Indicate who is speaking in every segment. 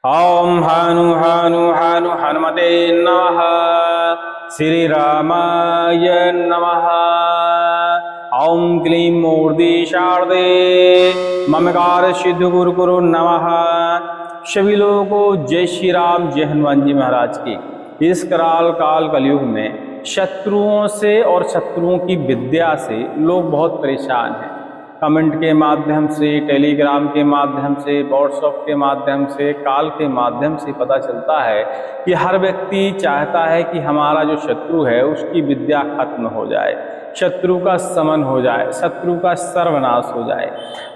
Speaker 1: ओम हनु हनु हनु हनुमते नमः। श्री रामाय नमः। ओम क्लीं मूर्ति शारदे ममकार सिद्ध गुरु गुरु नमः। सभी लोगों को जय श्री राम, जय हनुमान जी महाराज की। इस कराल काल कलयुग में शत्रुओं से और शत्रुओं की विद्या से लोग बहुत परेशान हैं। कमेंट के माध्यम से, टेलीग्राम के माध्यम से, व्हाट्सएप के माध्यम से, कॉल के माध्यम से पता चलता है कि हर व्यक्ति चाहता है कि हमारा जो शत्रु है उसकी विद्या खत्म हो जाए, शत्रु का समन हो जाए, शत्रु का सर्वनाश हो जाए।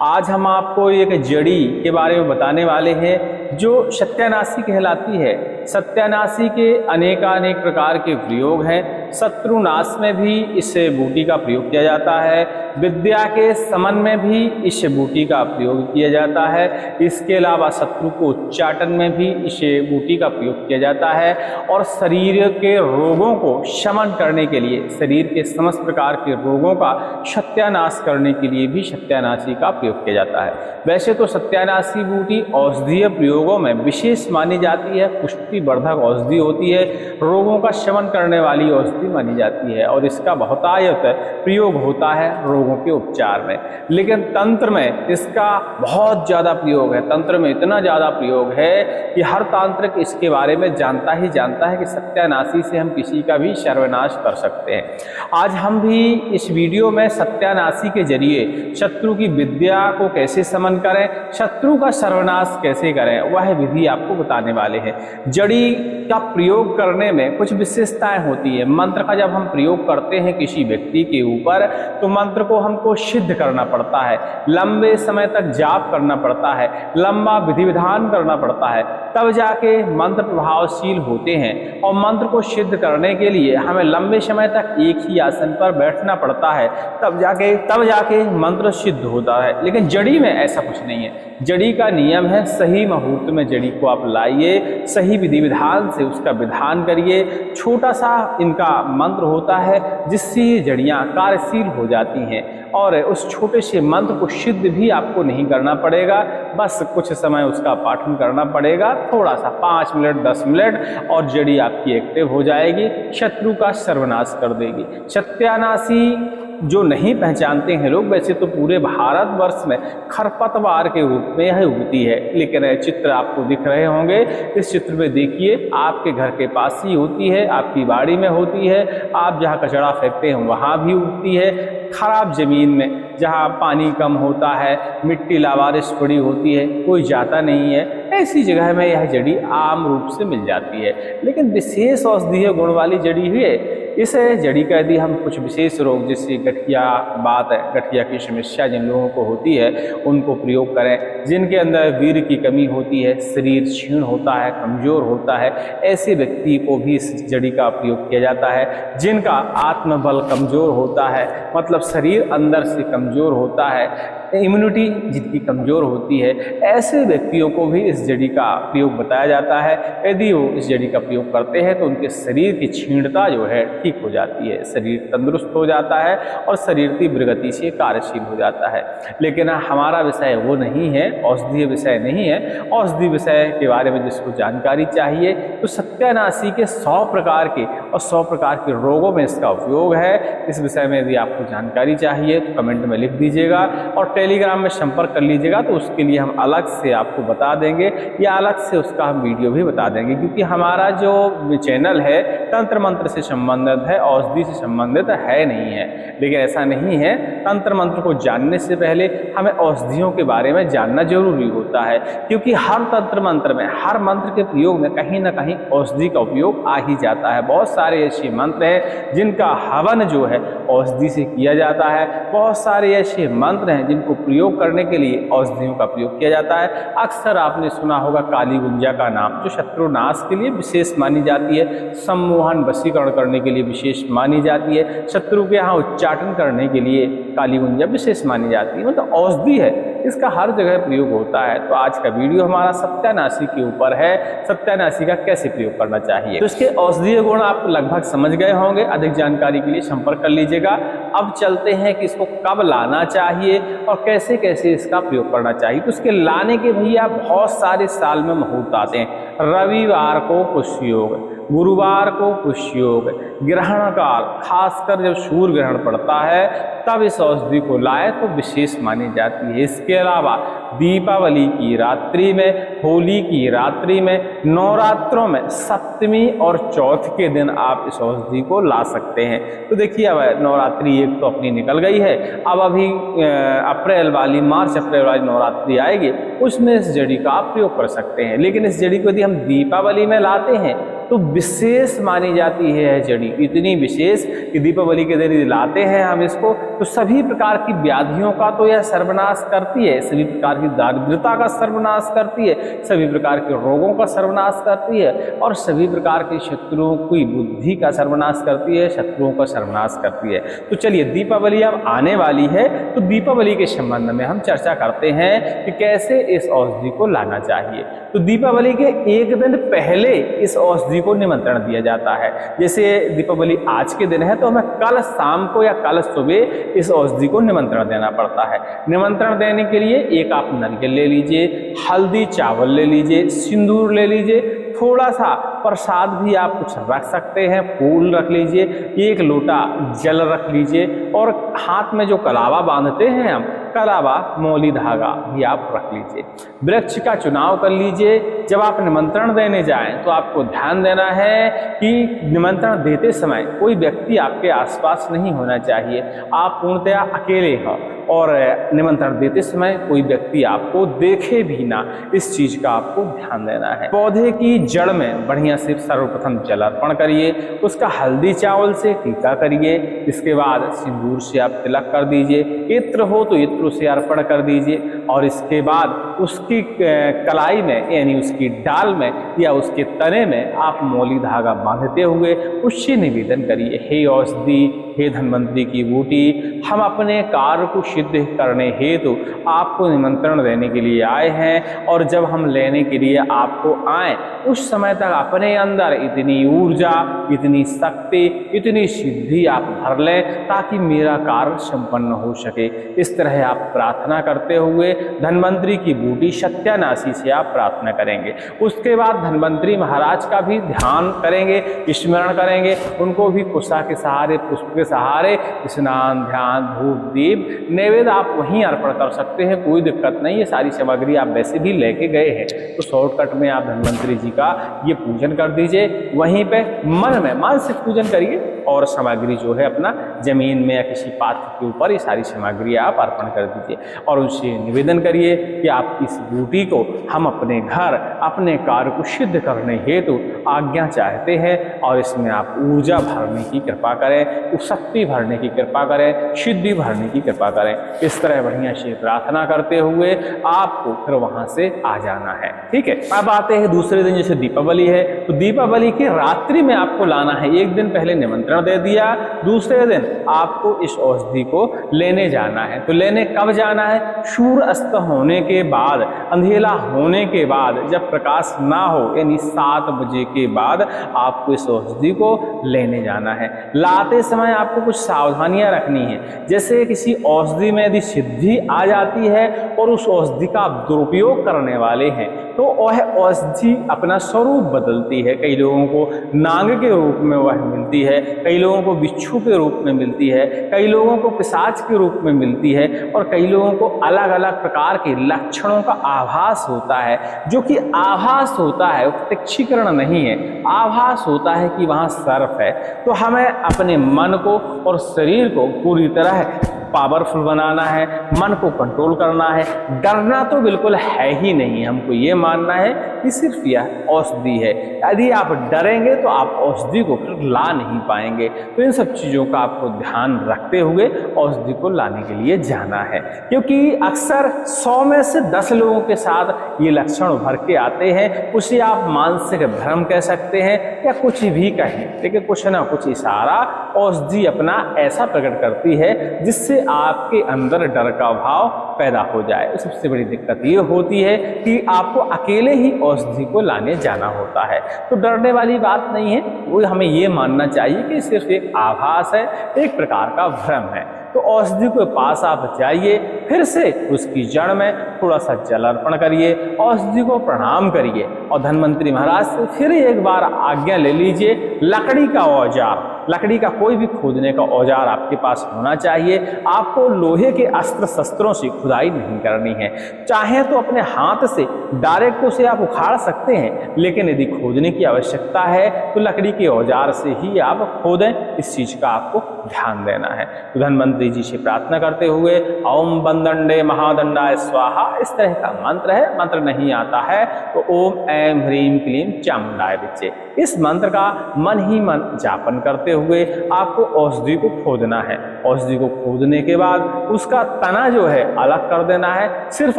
Speaker 1: आज हम आपको एक जड़ी के बारे में बताने वाले हैं जो सत्यानाशी कहलाती है। सत्यानाशी के अनेकानेक प्रकार के प्रयोग हैं। शत्रुनाश में भी इस बूटी का प्रयोग किया जाता है। विद्या के समन में भी इस बूटी का प्रयोग किया जाता है। इसके अलावा शत्रु को उच्चाटन में भी इस बूटी का प्रयोग किया जाता है। और शरीर के रोगों को शमन करने के लिए, शरीर के समस्त प्रकार के रोगों का सत्यानाश करने के लिए भी सत्यानाशी का प्रयोग किया जाता है। वैसे तो सत्यानाशी बूटी औषधीय प्रयोगों में विशेष मानी जाती है, पुष्टि वर्धक औषधि होती है, रोगों का शमन करने वाली औषधि मानी जाती है और इसका बहुतायत प्रयोग होता है रोगों के उपचार में। लेकिन तंत्र में इसका बहुत ज़्यादा प्रयोग है। तंत्र में इतना ज़्यादा प्रयोग है कि हर तांत्रिक इसके बारे में जानता ही जानता है कि सत्यानाशी से हम किसी का भी सर्वनाश कर सकते हैं। आज हम भी इस वीडियो में सत्यानाशी के जरिए शत्रु की विद्या को कैसे समन करें, शत्रु का सर्वनाश कैसे करें, वह विधि आपको बताने वाले हैं। जड़ी का प्रयोग करने में कुछ विशेषताएं होती है। मंत्र का जब हम प्रयोग करते हैं किसी व्यक्ति के ऊपर तो मंत्र को हमको सिद्ध करना पड़ता है, लंबे समय तक जाप करना पड़ता है, लंबा विधि विधान करना पड़ता है, तब जाके मंत्र प्रभावशील होते हैं। और मंत्र को सिद्ध करने के लिए हमें लंबे समय तक एक ही आसन पर बैठना पड़ता है, तब जाके मंत्र सिद्ध होता है। लेकिन जड़ी में ऐसा कुछ नहीं है। जड़ी का नियम है सही मुहूर्त में जड़ी को आप लाइए, सही विधि विधान से उसका विधान करिए। छोटा सा इनका मंत्र होता है जिससे ये जड़ियाँ कार्यशील हो जाती हैं और उस छोटे से मंत्र को सिद्ध भी आपको नहीं करना पड़ेगा, बस कुछ समय उसका पाठन करना पड़ेगा, थोड़ा सा 5 मिनट 10 मिनट, और जड़ी आपकी एक्टिव हो जाएगी, शत्रु का सर्वनाश कर देगी। सत्यानाशी जो नहीं पहचानते हैं लोग, वैसे तो पूरे भारतवर्ष में खरपतवार के रूप में यह उगती है। लेकिन चित्र आपको दिख रहे होंगे, इस चित्र में देखिए, आपके घर के पास ही होती है, आपकी बाड़ी में होती है, आप जहाँ कचरा फेंकते हैं वहाँ भी उगती है। खराब जमीन में जहाँ पानी कम होता है, मिट्टी लावारिस पड़ी होती है, कोई जाता नहीं है, ऐसी जगह में यह जड़ी आम रूप से मिल जाती है। लेकिन विशेष औषधीय गुण वाली जड़ी है। इस जड़ी का यदि हम कुछ विशेष रोग जैसे गठिया बात है, गठिया की समस्या जिन लोगों को होती है उनको प्रयोग करें। जिनके अंदर वीर्य की कमी होती है, शरीर क्षीण होता है, कमजोर होता है, ऐसे व्यक्ति को भी इस जड़ी का प्रयोग किया जाता है। जिनका आत्मबल कमजोर होता है, मतलब शरीर अंदर से कमजोर होता है, इम्यूनिटी जिनकी कमजोर होती है, ऐसे व्यक्तियों को भी इस जड़ी का प्रयोग बताया जाता है। यदि वो इस जड़ी का प्रयोग करते हैं तो उनके शरीर की क्षीणता जो है ठीक हो जाती है, शरीर तंदुरुस्त हो जाता है और शरीर तीव्र गति से कार्यशील हो जाता है। लेकिन हमारा विषय वो नहीं है, औषधीय विषय नहीं है। औषधीय विषय के बारे में जिसको जानकारी चाहिए तो सत्यानाशी के 100 प्रकार के और 100 प्रकार के रोगों में इसका उपयोग है। इस विषय में यदि आपको जानकारी चाहिए तो कमेंट में लिख दीजिएगा और टेलीग्राम में संपर्क कर लीजिएगा, तो उसके लिए हम अलग से आपको बता देंगे या अलग से उसका हम वीडियो भी बता देंगे। क्योंकि हमारा जो चैनल है तंत्र मंत्र से संबंधित है, औषधि से संबंधित है नहीं है। लेकिन ऐसा नहीं है, तंत्र मंत्र को जानने से पहले हमें औषधियों के बारे में जानना जरूरी होता है। क्योंकि हर तंत्र मंत्र में, हर मंत्र के प्रयोग में कहीं ना कहीं औषधि का उपयोग आ ही जाता है। बहुत सारे ऐसे मंत्र हैं जिनका हवन जो है औषधि से किया जाता है। बहुत सारे ऐसे मंत्र हैं जिनको प्रयोग करने के लिए औषधियों का प्रयोग किया जाता है। अक्सर आपने सुना होगा काली गुंजा का नाम, जो शत्रुनाश के लिए विशेष मानी जाती है, सम्मोहन वशीकरण करने के लिए विशेष मानी जाती है, शत्रु के यहाँ उच्चाटन करने के लिए काली गुंजा विशेष मानी जाती है। मतलब औषधि है, इसका हर जगह प्रयोग होता है। तो आज का वीडियो हमारा सत्यानाशी के ऊपर है, सत्यानाशी का कैसे प्रयोग करना चाहिए। तो इसके औषधीय गुण आप लगभग समझ गए होंगे। अधिक जानकारी के लिए संपर्क कर लीजिएगा। अब चलते हैं कि इसको कब लाना चाहिए और कैसे कैसे इसका प्रयोग करना चाहिए। तो इसके लाने के भैया बहुत सारे साल में मुहूर्त आते हैं। रविवार को पुष्य योग, गुरुवार को पुष्य योग, ग्रहण काल, खासकर जब सूर्य ग्रहण पड़ता है तब इस औषधि को लाए तो विशेष मानी जाती है। इसके अलावा दीपावली की रात्रि में, होली की रात्रि में, नवरात्रों में सप्तमी और चौथ के दिन आप इस औषधि को ला सकते हैं। तो देखिए अब नवरात्रि एक तो अपनी निकल गई है, अब अभी मार्च अप्रैल वाली नवरात्रि आएगी, उसमें इस जड़ी का आप प्रयोग कर सकते हैं। लेकिन इस जड़ी को यदि हम दीपावली में लाते हैं तो विशेष मानी जाती है जड़ी, इतनी विशेष कि दीपावली के दिन लाते हैं हम इसको तो सभी प्रकार की व्याधियों का तो यह सर्वनाश करती है, सभी प्रकार की दारिद्रता का सर्वनाश करती है, सभी प्रकार के रोगों का सर्वनाश करती है और सभी प्रकार के शत्रुओं की बुद्धि का सर्वनाश करती है, शत्रुओं का सर्वनाश करती है। तो चलिए दीपावली अब आने वाली है तो दीपावली के संबंध में हम चर्चा करते हैं कि कैसे इस औषधि को लाना चाहिए। तो दीपावली के एक दिन पहले इस औषधि को निमंत्रण दिया जाता है। जैसे दीपावली आज के दिन है तो हमें कल शाम को या कल सुबह इस औषधि को निमंत्रण देना पड़ता है। निमंत्रण देने के लिए एक आप नारियल ले लीजिए, हल्दी चावल ले लीजिए, सिंदूर ले लीजिए, थोड़ा सा प्रसाद भी आप कुछ रख सकते हैं, फूल रख लीजिए, एक लोटा जल रख लीजिए और हाथ में जो कलावा बांधते हैं हम, कलावा मौली धागा भी आप रख लीजिए। वृक्ष का चुनाव कर लीजिए। जब आप निमंत्रण देने जाएं तो आपको ध्यान देना है कि निमंत्रण देते समय कोई व्यक्ति आपके आसपास नहीं होना चाहिए, आप पूर्णतया अकेले हो और निमंत्रण देते समय कोई व्यक्ति आपको देखे भी ना, इस चीज का आपको ध्यान देना है। पौधे की जड़ में बढ़िया से सर्वप्रथम जल अर्पण करिए, उसका हल्दी चावल से टीका करिए, इसके बाद सिंदूर से आप तिलक कर दीजिए, इत्र हो तो इत्र से अर्पण कर दीजिए और इसके बाद उसकी कलाई में यानी उसकी डाल में या उसके तने में आप मौली धागा बांधते हुए उससे निवेदन करिए, हे औषधि, हे धन्वंतरी की बूटी, हम अपने कार्य को सिद्ध करने हेतु आपको निमंत्रण देने के लिए आए हैं और जब हम लेने के लिए आपको आए उस समय तक अपने अंदर इतनी ऊर्जा, इतनी शक्ति, इतनी सिद्धि आप भर लें ताकि मेरा कार्य संपन्न हो सके। इस तरह आप प्रार्थना करते हुए धन्वंतरी की बूटी सत्यानाशी से आप प्रार्थना करेंगे। उसके बाद धन्वंतरी महाराज का भी ध्यान करेंगे, स्मरण करेंगे, उनको भी कुशा के सहारे, पुष्प के सहारे स्नान, ध्यान, धूप, दीप, नैवेद्य आप वहीं अर्पण कर सकते हैं, कोई दिक्कत नहीं। ये सारी सामग्री आप वैसे भी लेके गए हैं तो शॉर्टकट में आप धन्वंतरी जी का ये पूजन कर दीजिए। वहीं पे मन में मानसिक पूजन करिए और सामग्री जो है अपना जमीन में या किसी पात्र के ऊपर ये सारी सामग्री आप अर्पण कर दीजिए और उनसे निवेदन करिए कि आप इस बूटी को हम अपने घर, अपने कार्य को सिद्ध करने हेतु आज्ञा चाहते हैं और इसमें आप ऊर्जा भरने की कृपा करें, शक्ति भरने की कृपा करें, सिद्धि भरने की कृपा करें। इस तरह बढ़िया से प्रार्थना करते हुए आपको फिर वहां से आ जाना है। ठीक है, अब आते हैं दूसरे दिन, जैसे दीपावली है तो दीपावली की रात्रि में आपको लाना है। एक दिन पहले निमंत्रण दे दिया, दूसरे दिन आपको इस औषधि को लेने जाना है। तो लेने कब जाना है? सूर्य अस्त होने के बाद, अंधेला होने के बाद, जब प्रकाश ना हो यानी 7 बजे के बाद आपको इस औषधि को लेने जाना है। लाते समय आपको कुछ सावधानियां रखनी है। जैसे किसी औषधि में यदि सिद्धि आ जाती है और उस औषधि का आप दुरुपयोग करने वाले हैं तो वह औषधि अपना स्वरूप बदलती है। कई लोगों को नाग के रूप में वह मिलती है, कई लोगों को बिच्छू के रूप में मिलती है, कई लोगों को पिशाच के रूप में मिलती है और कई लोगों को अलग अलग प्रकार के लक्षणों का आभास होता है। जो कि आभास होता है, प्रत्यक्षीकरण नहीं है, आभास होता है कि वहाँ सर्प है। तो हमें अपने मन को और शरीर को पूरी तरह पावरफुल बनाना है, मन को कंट्रोल करना है। डरना तो बिल्कुल है ही नहीं, हमको ये मानना है कि सिर्फ यह औषधि है। यदि आप डरेंगे तो आप औषधि को फिर ला नहीं पाएंगे। तो इन सब चीज़ों का आपको ध्यान रखते हुए औषधि को लाने के लिए जाना है, क्योंकि अक्सर 100 में से 10 लोगों के साथ ये लक्षण उभर के आते हैं। उसे आप मानसिक भ्रम कह सकते हैं या कुछ भी कहें, लेकिन कुछ ना कुछ इशारा औषधि अपना ऐसा प्रकट करती है जिससे जिससे आपके अंदर डर का भाव पैदा हो जाए। सबसे बड़ी दिक्कत ये होती है कि आपको अकेले ही औषधि को लाने जाना होता है। तो डरने वाली बात नहीं है, वो हमें ये मानना चाहिए कि सिर्फ एक आभास है, एक प्रकार का भ्रम है। तो औषधि के पास आप जाइए, फिर से उसकी जड़ में थोड़ा सा जल अर्पण करिए, औषधि को प्रणाम करिए और धन्वंतरी महाराज से फिर एक बार आज्ञा ले लीजिए। लकड़ी का औजार, लकड़ी का कोई भी खोदने का औजार आपके पास होना चाहिए। आपको लोहे के अस्त्र शस्त्रों से खुदाई नहीं करनी है। चाहे तो अपने हाथ से डायरेक्ट उसे आप उखाड़ सकते हैं, लेकिन यदि खोदने की आवश्यकता है तो लकड़ी के औजार से ही आप खोदें। इस चीज का आपको ध्यान देना है। तो धन्वंतरी जी से प्रार्थना करते हुए ओम बंदंडे महादंडाय स्वाहा, इस तरह का मंत्र है। मंत्र नहीं आता है तो ओम ऐं ह्रीं क्लीं चामुंडाय विच्चे, इस मंत्र का मन ही मन जापन करते हुए आपको औषधि को खोदना है। औषधि को खोदने के बाद उसका तना जो है अलग कर देना है। सिर्फ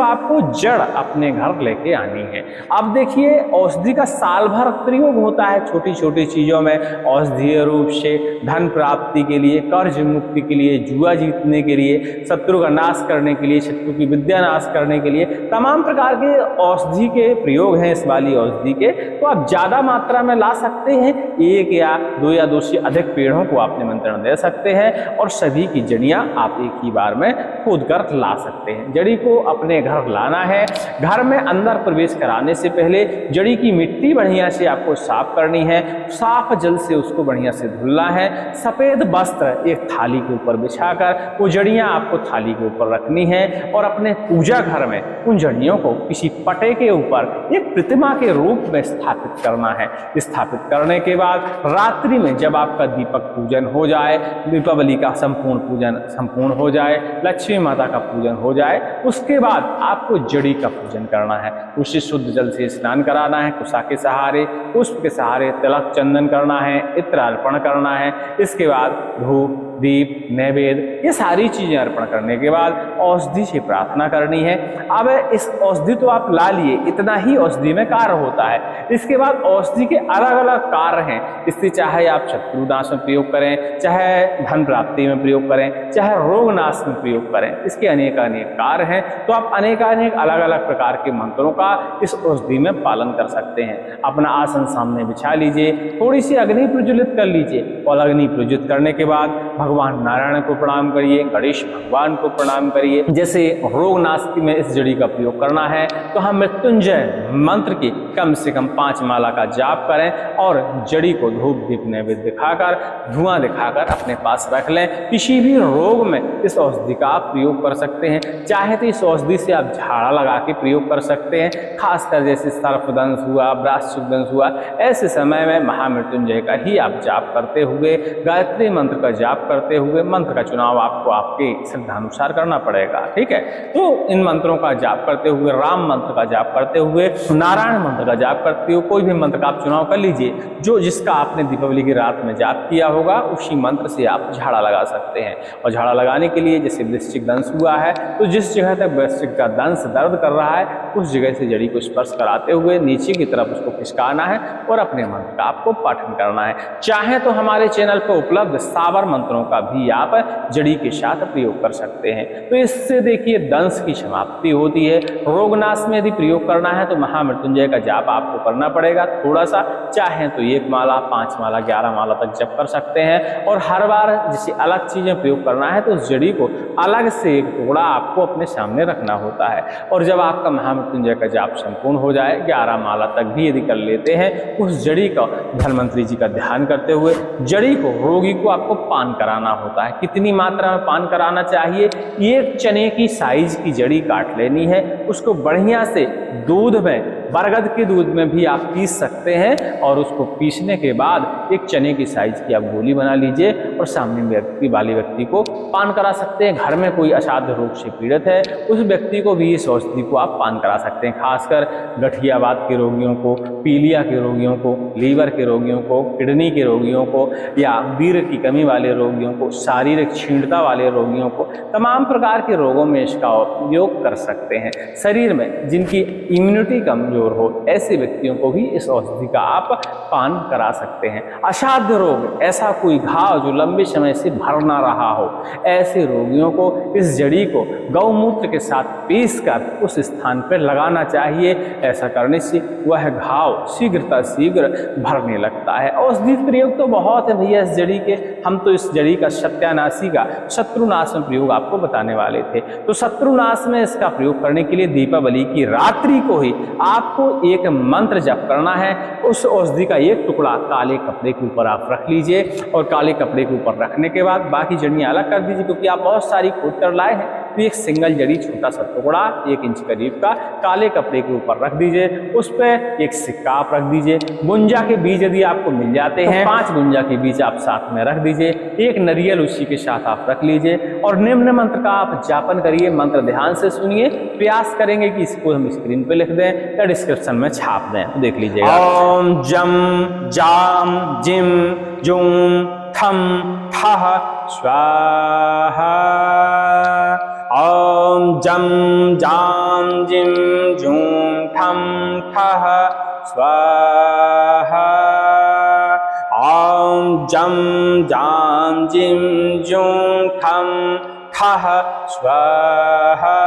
Speaker 1: आपको जड़ अपने घर लेके आनी है। अब देखिए, औषधि का साल भर प्रयोग होता है छोटी छोटी चीजों में। औषधीय रूप से धन प्राप्ति के लिए, कर्ज मुक्ति के लिए, जुआ जीतने के लिए, शत्रु का नाश करने के लिए, शत्रु की विद्या नाश करने के लिए तमाम प्रकार के औषधि के प्रयोग हैं इस वाली औषधि के। तो आप ज्यादा मात्रा में ला सकते हैं, 1 या 2 से अधिक पेड़ों को आप निमंत्रण दे सकते हैं और सभी की जड़ियां आप एक ही बार में खोद कर ला सकते हैं। जड़ी को अपने घर लाना है। घर में अंदर प्रवेश कराने से पहले जड़ी की मिट्टी बढ़िया से आपको साफ करनी है। साफ जल से उसको बढ़िया से धुलना है। सफेद वस्त्र एक थाली के ऊपर बिछाकर वो जड़ियां आपको थाली के ऊपर रखनी है और अपने पूजा घर में उन जड़ियों को किसी पटे के ऊपर एक प्रतिमा के रूप में स्थापित करना है। स्थापित करने के बाद रात्रि में जब आपका दीपक पूजन हो जाए, दीपावली का संपूर्ण पूजन संपूर्ण हो जाए, लक्ष्मी माता का पूजन हो जाए, उसके बाद आपको जड़ी का पूजन करना है। उसे शुद्ध जल से स्नान कराना है, कुशा के सहारे, पुष्प के सहारे तिलक चंदन करना है, इत्र अर्पण करना है। इसके बाद धूप, दीप, नैवेद्य, ये सारी चीजें अर्पण करने के बाद औषधि से प्रार्थना करनी है। अब इस औषधि तो आप ला लिए, इतना ही औषधि में कार्य होता है। इसके बाद औषधि के अलग अलग कार्य हैं। इससे चाहे आप शत्रुनाश में प्रयोग करें, चाहे धन प्राप्ति में प्रयोग करें, चाहे रोग नाश में प्रयोग करें, इसके अनेक कार्य हैं। तो आप अनेक अलग अलग प्रकार के मंत्रों का इस औषधि में पालन कर सकते हैं। अपना आसन सामने बिछा लीजिए, थोड़ी सी अग्नि प्रज्वलित कर लीजिए और अग्नि प्रज्वलित करने के बाद भगवान नारायण को प्रणाम करिए, गणेश भगवान को प्रणाम करिए। जैसे रोग नाश में इस जड़ी का प्रयोग करना है तो हम मृत्युंजय मंत्र की कम से कम 5 माला का जाप करें और जड़ी को धूप दीप नैवेद्य दिखाकर, धुआं दिखाकर अपने पास रख लें। किसी भी रोग में इस औषधि का आप प्रयोग कर सकते हैं। चाहे तो इस औषधि से आप झाड़ा लगा के प्रयोग कर सकते हैं। खासकर जैसे सर्पदंश हुआ, ब्राशदंश हुआ, ऐसे समय में महामृत्युंजय का ही आप जाप करते हुए, गायत्री मंत्र का जाप करते हुए, मंत्र का चुनाव आपको आपके श्रद्धानुसार करना पड़ेगा। ठीक है, तो इन मंत्रों का जाप करते हुए, राम मंत्र का जाप करते हुए, नारायण मंत्र का जाप करते हुए, कोई भी मंत्र का आप चुनाव कर लीजिए जो जिसका आपने दीपावली की रात में जाप किया होगा, उसी मंत्र से आप झाड़ा लगा सकते हैं। और झाड़ा लगाने के लिए जैसे वृश्चिक दंश हुआ है तो जिस जगह तक वृश्चिक का दंश दर्द कर रहा है उस जगह से जड़ी को स्पर्श कराते हुए नीचे की तरफ उसको खिसकाना है और अपने मंत्र का आपको पाठन करना है। चाहे तो हमारे चैनल पर उपलब्ध सावर मंत्रों का भी आप जड़ी के साथ प्रयोग कर सकते हैं। तो इससे देखिए दंश की समाप्ति होती है। रोगनाश में यदि प्रयोग करना है तो महामृत्युंजय का जाप आपको करना पड़ेगा थोड़ा सा। चाहे तो 1 माला, 5 माला, 11 माला तक जप कर सकते हैं। और हर बार जैसे अलग चीजें प्रयोग करना है तो उस जड़ी को अलग से एक टुकड़ा आपको अपने सामने रखना होता है। और जब आपका महामृत्युंजय का जाप संपूर्ण हो जाए, 11 माला तक भी यदि कर लेते हैं, उस जड़ी का धन्वंतरी जी का ध्यान करते हुए जड़ी को, रोगी को आपको पान कराना होता है। कितनी मात्रा में पान कराना चाहिए? 1 चने की साइज की जड़ी काट लेनी है, उसको बढ़िया से दूध में, बरगद के दूध में भी आप पीस सकते हैं और उसको पीसने के बाद 1 चने की साइज की आप गोली बना लीजिए और सामने वाले व्यक्ति को पान करा सकते हैं। घर में कोई असाध्य रोग से पीड़ित है उस व्यक्ति को भी इस औषधि को आप पान करा सकते हैं। खासकर गठियावात के रोगियों को, पीलिया के रोगियों को, लीवर के रोगियों को, किडनी के रोगियों को या वीर्य की कमी वाले रोगियों को, शारीरिक क्षीणता वाले रोगियों को, तमाम प्रकार के रोगों में इसका उपयोग कर सकते हैं। शरीर में जिनकी इम्यूनिटी कमजोर हो ऐसे व्यक्तियों को भी इस औषधि का आप पान करा सकते हैं। असाध्य रोग, ऐसा कोई घाव जो लंबे समय से भर ना रहा हो, ऐसे रोगियों को इस जड़ी को गौमूत्र के साथ पीसकर उस स्थान पर लगाना चाहिए। ऐसा करने से वह घाव शीघ्र भरने लगता है। औषधि प्रयोग तो बहुत है भैया इस जड़ी के, हम तो इस जड़ी का सत्यानाशी का शत्रुनाश में प्रयोग आपको बताने वाले थे। तो शत्रुनाश में इसका प्रयोग करने के लिए दीपावली की रात्रि को ही आपको एक मंत्र जप करना है। उस औषधि का एक टुकड़ा काले कपड़े के ऊपर आप रख लीजिए और काले कपड़े के ऊपर रखने के बाद बाकी जड़ियाँ अलग कर दीजिए, क्योंकि आप बहुत सारी खोद कर लाए हैं। तो एक सिंगल जड़ी छोटा सा टुकड़ा 1 इंच करीब का काले कपड़े के ऊपर रख दीजिए, उस पर एक सिक्का आप रख दीजिए। गुंजा के बीज यदि आपको मिल जाते हैं तो 5 गुंजा के बीज आप साथ में रख दीजिए, एक नारियल उसी के साथ आप रख लीजिए और निम्न मंत्र का आप जापन करिए। मंत्र ध्यान से सुनिए, प्रयास करेंगे कि इसको हम स्क्रीन पे लिख दें या डिस्क्रिप्शन में छाप दें, तो देख लीजिएगा। ओम जम जाम जिम जूम थम ठः स्वाहा। ओम जम जाम जिम जूम ठम ठः स्वाहा। ओम जम जाम जिम जूम ठम ठः स्वाहा।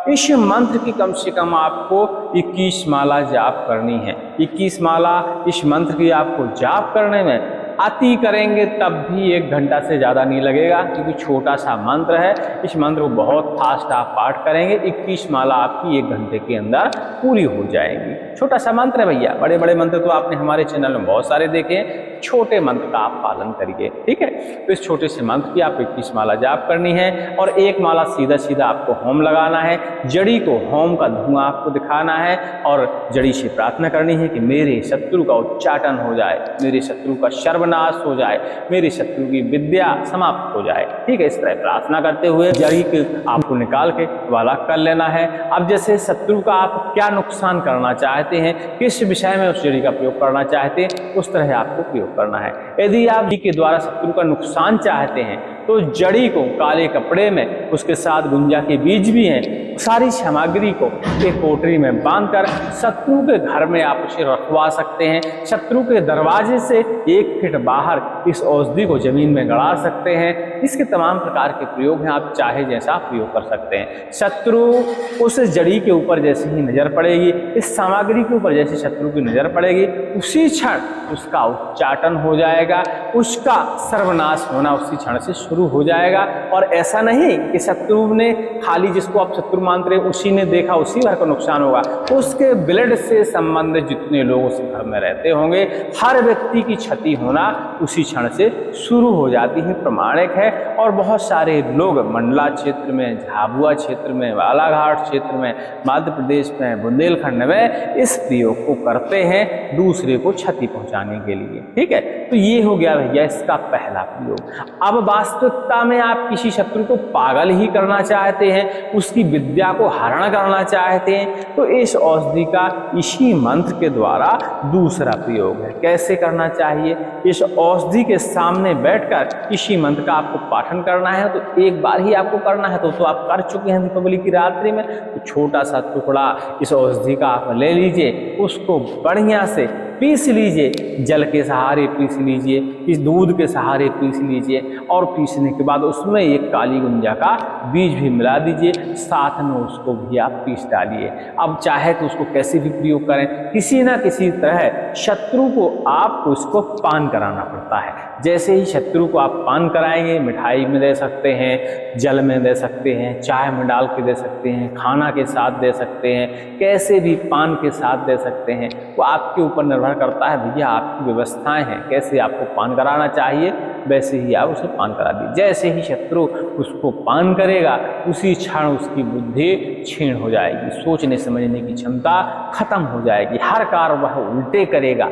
Speaker 1: इस मंत्र की कम से कम आपको 21 माला जाप करनी है। 21 माला इस मंत्र की आपको जाप करने में अति करेंगे तब भी 1 घंटा से ज़्यादा नहीं लगेगा, क्योंकि छोटा सा मंत्र है। इस मंत्र को बहुत फास्ट आप पाठ करेंगे, 21 माला आपकी 1 घंटे के अंदर पूरी हो जाएगी। छोटा सा मंत्र है भैया, बड़े बड़े मंत्र तो आपने हमारे चैनल में बहुत सारे देखे हैं, छोटे मंत्र का आप पालन करिए, ठीक है। तो इस छोटे से मंत्र की आप 21 माला जाप करनी है और 1 माला सीधा सीधा आपको होम लगाना है। जड़ी को होम का धुआं आपको दिखाना है और जड़ी से प्रार्थना करनी है कि मेरे शत्रु का उच्चाटन हो जाए, मेरे शत्रु का सर्वनाश हो जाए, मेरे शत्रु की विद्या समाप्त हो जाए, ठीक है। इस तरह प्रार्थना करते हुए जड़ी को आपको निकाल के वाला कर लेना है। अब जैसे शत्रु का आप क्या नुकसान करना चाहते हैं, किस विषय में उस जड़ी का प्रयोग करना चाहते हैं, उस तरह आपको प्रयोग करना है। यदि आप जड़ी के द्वारा शत्रु का नुकसान चाहते हैं तो जड़ी को काले कपड़े में, उसके साथ गुंजा के बीज भी हैं, सारी सामग्री को एक कोठरी में बांधकर शत्रु के घर में आप उसे रखवा सकते हैं। शत्रु के दरवाजे से 1 फीट बाहर इस औषधि को जमीन में गड़ा सकते हैं। इसके तमाम प्रकार के प्रयोग हैं, आप चाहे जैसा प्रयोग कर सकते हैं। शत्रु उस जड़ी के ऊपर जैसे ही नजर पड़ेगी, इस सामग्री के ऊपर जैसे शत्रु की नजर पड़ेगी, उसी क्षण उसका उच्चाटन हो जाएगा, उसका सर्वनाश होना उसी क्षण से शुरू हो जाएगा। और ऐसा नहीं कि शत्रु ने खाली, जिसको आप शत्रु मानते हैं, उसी ने देखा उसी भर को नुकसान होगा, उसके ब्लड से संबंधित जितने लोग उस घर में रहते होंगे, हर व्यक्ति की क्षति होना उसी क्षण से शुरू हो जाती है, प्रमाणिक है। और बहुत सारे लोग मंडला क्षेत्र में, झाबुआ क्षेत्र में, बालाघाट क्षेत्र में, मध्य प्रदेश में, बुंदेलखंड में इस प्रयोग को करते हैं दूसरे को क्षति पहुंचाने के लिए, ठीक है। तो ये हो गया भैया इसका पहला प्रयोग। अब वास्तविकता में आप किसी शत्रु को पागल ही करना चाहते हैं, उसकी विद्या को हरण करना चाहते हैं, तो इस औषधि का इसी मंत्र के द्वारा दूसरा प्रयोग है। कैसे करना चाहिए? इस औषधि के सामने बैठकर इसी मंत्र का आपको पाठन करना है। तो एक बार ही आपको करना है, तो आप कर चुके हैं दीपावली की रात्रि में। तो छोटा सा टुकड़ा इस औषधि का आप ले लीजिए, उसको बढ़िया से पीस लीजिए, जल के सहारे पीस लीजिए, इस दूध के सहारे पीस लीजिए और पीसने के बाद उसमें एक काली गुंजा का बीज भी मिला दीजिए, साथ में उसको भी आप पीस डालिए। अब चाहे तो उसको कैसे भी प्रयोग करें, किसी ना किसी तरह शत्रु को आपको इसको पान कराना पड़ता है। जैसे ही शत्रु को आप पान कराएंगे, मिठाई में दे सकते हैं, जल में दे सकते हैं, चाय में डाल के दे सकते हैं, खाना के साथ दे सकते हैं, कैसे भी पान के साथ दे सकते हैं, वो आपके ऊपर निर्भर करता है भैया, आपकी व्यवस्थाएं हैं, कैसे आपको पान कराना चाहिए वैसे ही आप उसे पान करा दीजिए। जैसे ही शत्रु उसको पान करेगा उसी क्षण उसकी बुद्धि क्षीण हो जाएगी, सोचने समझने की क्षमता खत्म हो जाएगी, हर कार्य वह उल्टे करेगा,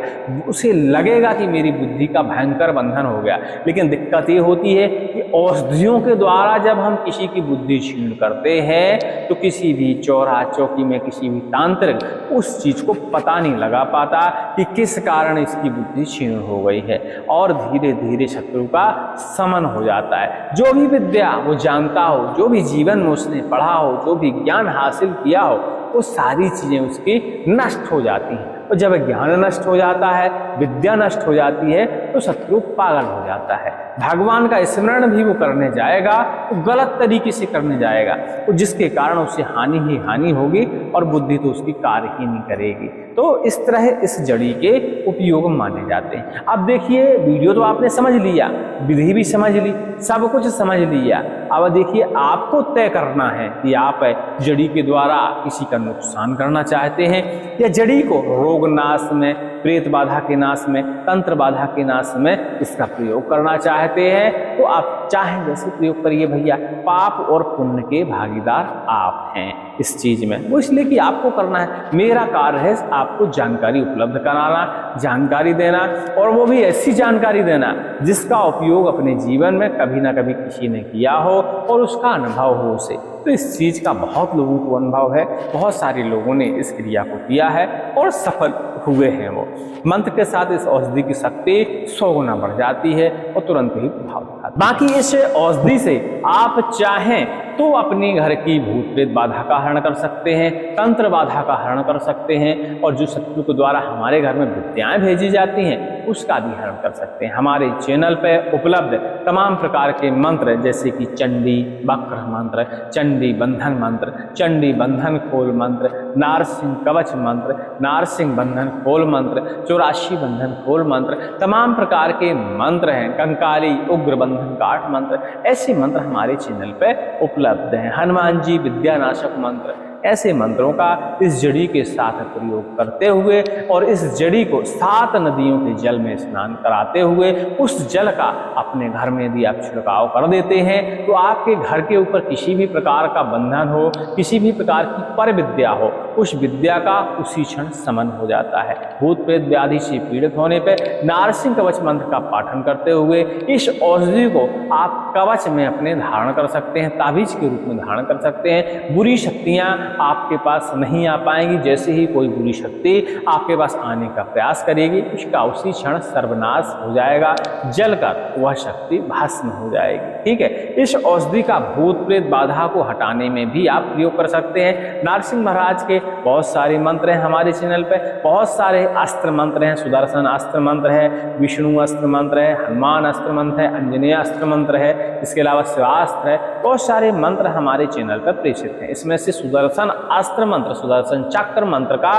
Speaker 1: उसे लगेगा कि मेरी बुद्धि का भयंकर बंधन हो गया। लेकिन दिक्कत ये होती है कि औषधियों के द्वारा जब हम किसी की बुद्धि क्षीण करते हैं तो किसी भी चौरा चौकी में किसी भी तांत्रिक उस चीज को पता नहीं लगा पाता कि किस कारण इसकी बुद्धि क्षीण हो गई है, और धीरे धीरे शत्रु का समन हो जाता है। जो भी विद्या वो जानता हो, जो भी जीवन में उसने पढ़ा हो, जो भी ज्ञान हासिल किया हो, वो सारी चीजें उसकी नष्ट हो जाती हैं। और जब ज्ञान नष्ट हो जाता है, विद्या नष्ट हो जाती है, तो शत्रु पागल हो जाता है। भगवान का स्मरण भी वो करने जाएगा तो गलत तरीके से करने जाएगा, तो जिसके कारण उसे हानि ही हानि होगी और बुद्धि तो उसकी कार्य ही नहीं करेगी। तो इस तरह इस जड़ी के उपयोग माने जाते हैं। अब देखिए, वीडियो तो आपने समझ लिया, विधि भी समझ ली, सब कुछ समझ लिया। अब देखिए, आपको तय करना है कि आप जड़ी के द्वारा किसी का नुकसान करना चाहते हैं या जड़ी को रोग नाश में, प्रेत बाधा के नाश में, तंत्र बाधा के नाश में इसका प्रयोग करना चाहते हैं। तो आप चाहें जैसे प्रयोग करिए भैया। पाप और पुण्य के भागीदार आप हैं इस चीज में, वो इसलिए कि आपको करना है। मेरा कार्य है आपको जानकारी उपलब्ध कराना, जानकारी देना, और वो भी ऐसी जानकारी देना जिसका उपयोग अपने जीवन में कभी ना कभी किसी ने किया हो और उसका अनुभव हो उसे। तो इस चीज का बहुत लोगों को अनुभव है, बहुत सारे लोगों ने इस क्रिया को किया है और सफल हुए हैं। वो मंत्र के साथ इस औषधि की शक्ति 100 गुना बढ़ जाती है और तुरंत ही प्रभाव दिखाती है। बाकी इस औषधि से आप चाहें तो अपने घर की भूत प्रेत बाधा का हरण कर सकते हैं, तंत्र बाधा का हरण कर सकते हैं, और जो शत्रु के द्वारा हमारे घर में विद्याएं भेजी जाती हैं उसका भी हरण कर सकते हैं। हमारे चैनल पर उपलब्ध तमाम प्रकार के मंत्र जैसे कि चंडी वक्र मंत्र, चंडी बंधन मंत्र, चंडी बंधन खोल मंत्र, नारसिंह कवच मंत्र, नारसिंह बंधन खोल मंत्र, 84 बंधन खोल मंत्र, तमाम प्रकार के मंत्र हैं, कंकाली उग्र बंधन काट मंत्र, ऐसे मंत्र हमारे चैनल पर उपलब्ध हैं। हनुमान जी विद्यानाशक मंत्र, ऐसे मंत्रों का इस जड़ी के साथ प्रयोग करते हुए और इस जड़ी को 7 नदियों के जल में स्नान कराते हुए उस जल का अपने घर में यदि आप छिड़काव कर देते हैं तो आपके घर के ऊपर किसी भी प्रकार का बंधन हो, किसी भी प्रकार की पर विद्या हो, उस विद्या का उसी क्षण समन हो जाता है। भूत प्रेत व्याधि से पीड़ित होने पर नारसिंह कवच मंत्र का पाठन करते हुए इस औषधि को आप कवच में अपने धारण कर सकते हैं, ताबीज के रूप में धारण कर सकते हैं। बुरी शक्तियां आपके पास नहीं आ पाएंगी। जैसे ही कोई बुरी शक्ति आपके पास आने का प्रयास करेगी उसका उसी क्षण सर्वनाश हो जाएगा, जलकर वह शक्ति भस्म हो जाएगी। ठीक है, इस औषधि का भूत प्रेत बाधा को हटाने में भी आप प्रयोग कर सकते हैं। नरसिंह महाराज के बहुत सारे मंत्र हैं हमारे चैनल पे, बहुत सारे अस्त्र मंत्र हैं, सुदर्शन अस्त्र मंत्र है, विष्णु अस्त्र मंत्र है, हनुमान अस्त्र मंत्र है, अंजनेय अस्त्र मंत्र है, इसके अलावा शिवास्त्र है, बहुत सारे मंत्र हमारे चैनल पर प्रेषित हैं। इसमें से सुदर्शन अस्त्र मंत्र, सुदर्शन चक्र मंत्र का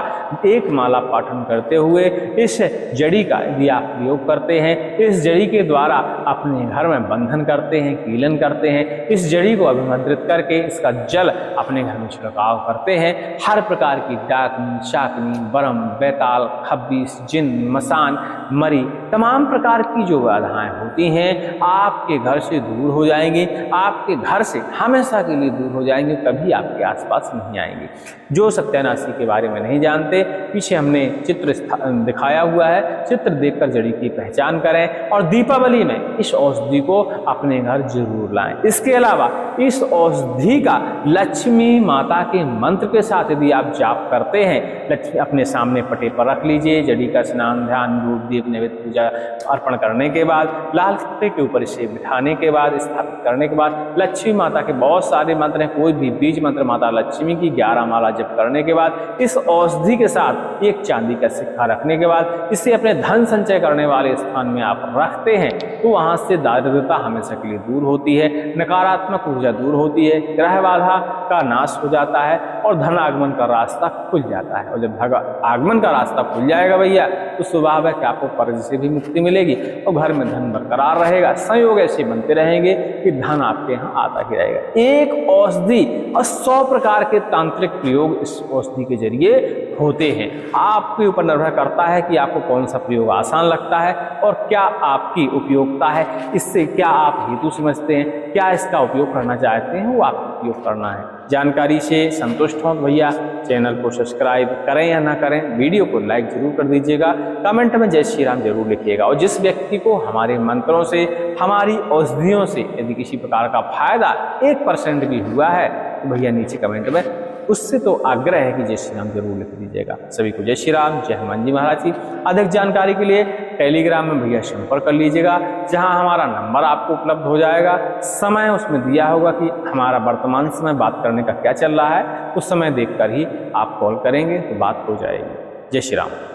Speaker 1: एक माला पाठन करते हुए इस जड़ी का यदि आप प्रयोग करते हैं, इस जड़ी के द्वारा अपने घर में बंधन करते हैं, कीलन करते हैं, इस जड़ी को अभिमंत्रित करके इसका जल अपने घर में छिड़काव करते हैं, हर प्रकार की डाकनी, शाकनी, बरम, बैताल, खब्बीस, जिन, मसान, मरी, तमाम प्रकार की जो बाधाएं होती हैं आपके घर से दूर हो जाएंगी, आपके घर से हमेशा के लिए दूर हो जाएंगे, कभी आपके आसपास नहीं आएंगे। जो सत्यानाशी के बारे में नहीं जानते, पीछे हमने चित्र दिखाया हुआ है, चित्र देखकर जड़ी की पहचान करें और दीपावली में इस औषधि को अपने घर जरूर लाएं। इसके अलावा इस औषधि का लक्ष्मी माता के मंत्र के साथ यदि आप जाप करते हैं, लक्ष्मी अपने सामने पटे पर रख लीजिए, जड़ी का स्नान, ध्यान, धूप, दीप, नैवेद्य, पूजा अर्पण करने के बाद, लाल कपड़े के ऊपर इसे बिठाने के बाद, स्थापित करने के बाद, लक्ष्मी माता के बहुत सारे मंत्र हैं, कोई भी बीज मंत्र माता लक्ष्मी की 11 माला जप करने के बाद, इस औषधि के साथ एक चांदी का सिक्का रखने के बाद, इसे अपने धन संचय करने वाले स्थान में आप रखते हैं तो वहां से दारिद्रता हमेशा के लिए दूर होती है, नकारात्मक ऊर्जा दूर होती है, ग्रह बाधा का नाश हो जाता है और धन आगमन का रास्ता खुल जाता है। और जब आगमन का रास्ता खुल जाएगा भैया तो स्वभाव है कि आपको कर्ज से भी मुक्ति मिलेगी और घर में धन बरकरार रहेगा, संयोग ऐसे बनते रहेंगे कि धन आपके यहाँ आता ही रहेगा। एक औषधि और 100 प्रकार के तांत्रिक प्रयोग इस औषधि के जरिए होते हैं। आपके ऊपर निर्भर करता है कि आपको कौन सा प्रयोग आसान लगता है और क्या आपकी उपयोगिता है, इससे क्या आप हेतु समझते हैं, क्या इसका उपयोग करना चाहते हैं, वो आपको उपयोग करना है। जानकारी से संतुष्ट हो भैया, चैनल को सब्सक्राइब करें या ना करें, वीडियो को लाइक जरूर कर दीजिएगा, कमेंट में जय श्री राम जरूर लिखिएगा। और जिस व्यक्ति को हमारे मंत्रों से, हमारी औषधियों से यदि किसी प्रकार का फायदा 1% भी हुआ है तो भैया नीचे कमेंट में उससे तो आग्रह है कि जय श्री राम जरूर लिख दीजिएगा। सभी को जय श्री राम, जय हनुमान जी महाराज जी। अधिक जानकारी के लिए टेलीग्राम में भैया संपर्क कर लीजिएगा, जहां हमारा नंबर आपको उपलब्ध हो जाएगा, समय उसमें दिया होगा कि हमारा वर्तमान समय बात करने का क्या चल रहा है, उस समय देखकर ही आप कॉल करेंगे तो बात हो जाएगी। जय श्री राम।